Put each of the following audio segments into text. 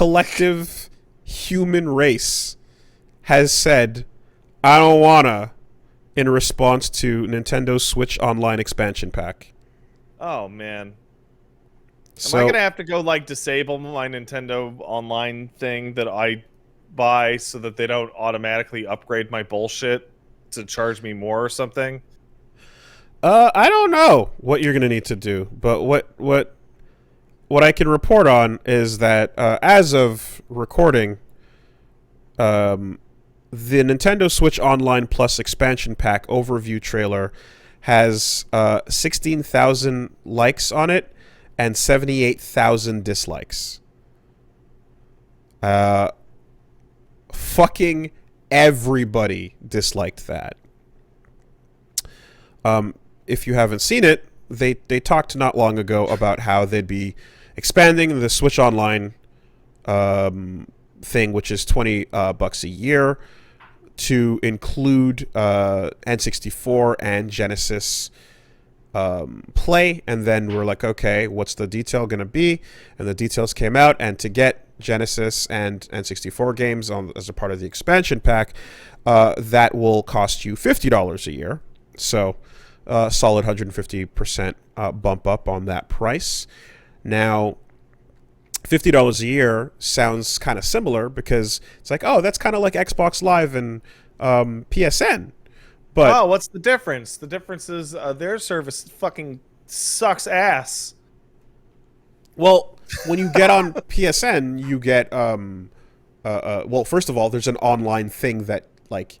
collective human race has said, I don't wanna, in response to Nintendo's Switch Online expansion pack. Oh man. Am I So, gonna have to go like disable my Nintendo Online thing that I buy so that they don't automatically upgrade my bullshit to charge me more or something? I don't know what you're gonna need to do, but what I can report on is that as of recording, the Nintendo Switch Online Plus expansion pack overview trailer has 16,000 likes on it and 78,000 dislikes. Fucking everybody disliked that. If you haven't seen it, they talked not long ago about how they'd be expanding the Switch Online thing, which is $20 a year, to include N64 and Genesis play. And then we're like, okay, what's the detail going to be? And the details came out, and to get Genesis and N64 games as a part of the expansion pack, that will cost you $50 a year. So solid 150% bump up on that price. Now, $50 a year sounds kind of similar because it's like, oh, that's kind of like Xbox Live and PSN. But Oh, what's the difference? The difference is their service fucking sucks ass. well, when you get on PSN, you get well, first of all, there's an online thing that like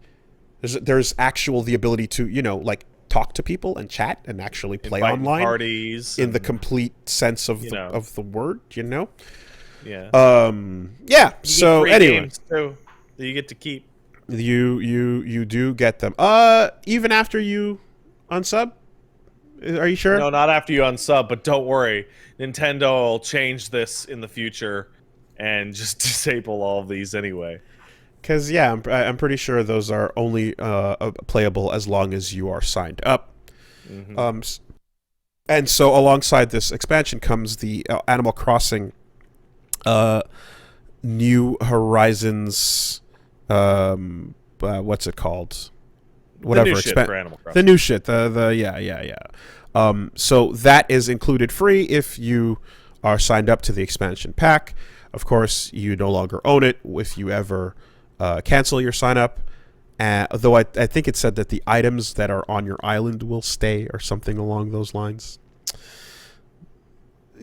there's actual the ability to like talk to people and chat and actually play Inviting online parties in the and, complete sense of you the know. of the word, Yeah. Yeah. You get So free anyway, games too that you get to keep. you do get them. Even after you unsub, are you sure? No, not after you unsub, but don't worry. Nintendo will change this in the future and just disable all of these anyway. Because yeah, I'm pretty sure those are only playable as long as you are signed up. Mm-hmm. And so alongside this expansion comes the Animal Crossing New Horizons. What's it called? Whatever. The new shit for Animal Crossing. The new shit. The yeah. So that is included free if you are signed up to the expansion pack. Of course, you no longer own it if you ever cancel your sign up. Though I think it said that the items that are on your island will stay or something along those lines.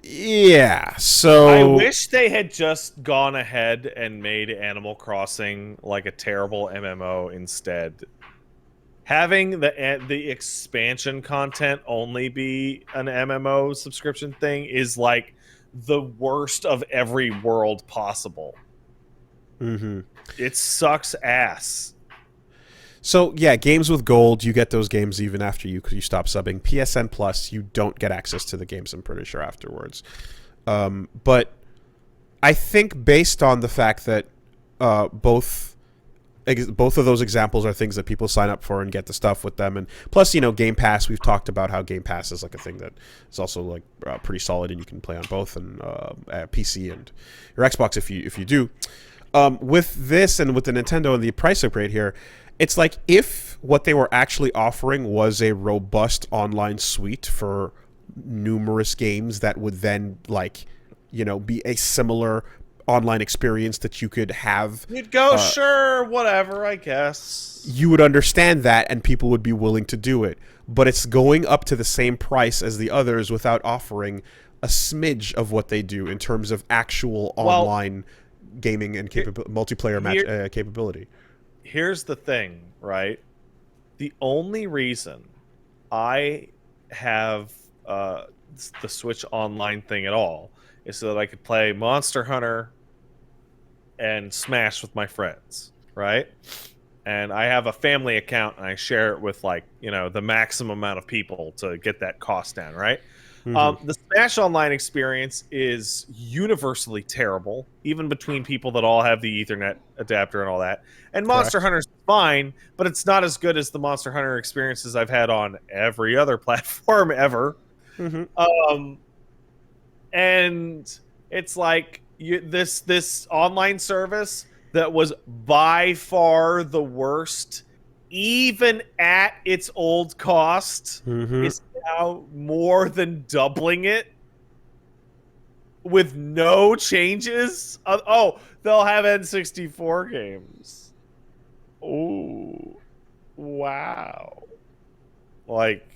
Yeah, so I wish they had just gone ahead and made Animal Crossing like a terrible MMO instead. Having the expansion content only be an MMO subscription thing is like the worst of every world possible. Mm-hmm. It sucks ass. So yeah, games with gold, you get those games even after you stop subbing. PSN Plus, you don't get access to the games, I'm pretty sure, afterwards. But I think based on the fact that both of those examples are things that people sign up for and get the stuff with them, and plus Game Pass, we've talked about how Game Pass is like a thing that is also like pretty solid, and you can play on both and PC and your Xbox if you do. With this and with the Nintendo and the price upgrade here, it's like if what they were actually offering was a robust online suite for numerous games that would then be a similar online experience that you could have. You'd go, sure, whatever, I guess. You would understand that and people would be willing to do it. But it's going up to the same price as the others without offering a smidge of what they do in terms of actual online gaming and multiplayer capability. Here's the thing, right? The only reason I have the Switch Online thing at all is so that I could play Monster Hunter and Smash with my friends, right? And I have a family account and I share it with the maximum amount of people to get that cost down, right? The Smash Online experience is universally terrible, even between people that all have the Ethernet adapter and all that. And Monster Hunter's fine, but it's not as good as the Monster Hunter experiences I've had on every other platform ever. Mm-hmm. And it's like, this online service that was by far the worst, even at its old cost, Mm-hmm. is now more than doubling it with no changes. Oh, they'll have N64 games. Oh, wow! Like,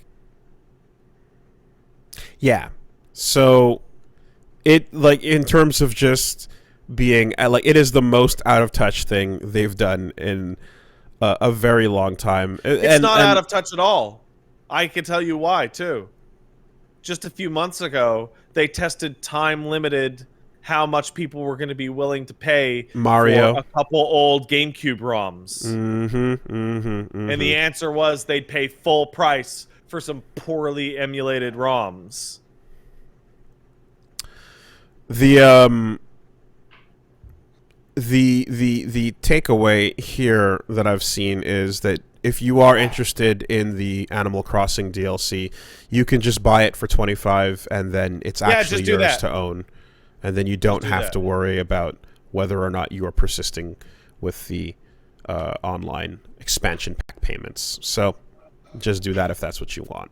Yeah. So it like in terms of just being like it is the most out of touch thing they've done in a very long time, it's not out and of touch at all. I can tell you why too. Just a few months ago, they tested time limited how much people were going to be willing to pay for Mario. a couple old GameCube ROMs. Mm-hmm. Mm-hmm. And Mm-hmm. the answer was they'd pay full price for some poorly emulated ROMs. The the takeaway here that I've seen is that if you are interested in the Animal Crossing DLC, you can just buy it for 25 and then it's Yeah, actually just do yours that. to own. And then you don't do have that. to worry about whether or not you are persisting with the online expansion pack payments. So just do that if that's what you want.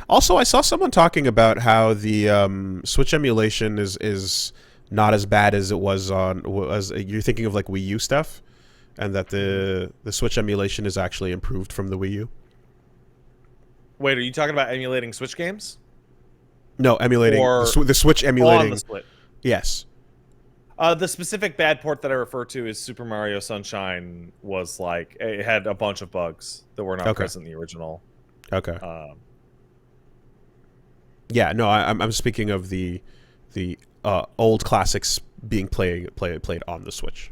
Also, I saw someone talking about how the Switch emulation is not as bad as it was on. As you're thinking of like Wii U stuff, and that the Switch emulation is actually improved from the Wii U. Wait, are you talking about emulating Switch games? No, emulating Or the Switch on the emulating. Switch? Yes. The specific bad port that I refer to is Super Mario Sunshine was like, it had a bunch of bugs that were not Okay. present in the original. Okay. Um, Yeah. No, I'm speaking of the old classics being played on the Switch.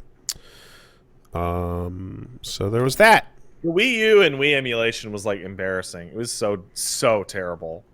So there was that. the Wii U and Wii emulation was like embarrassing. It was so terrible.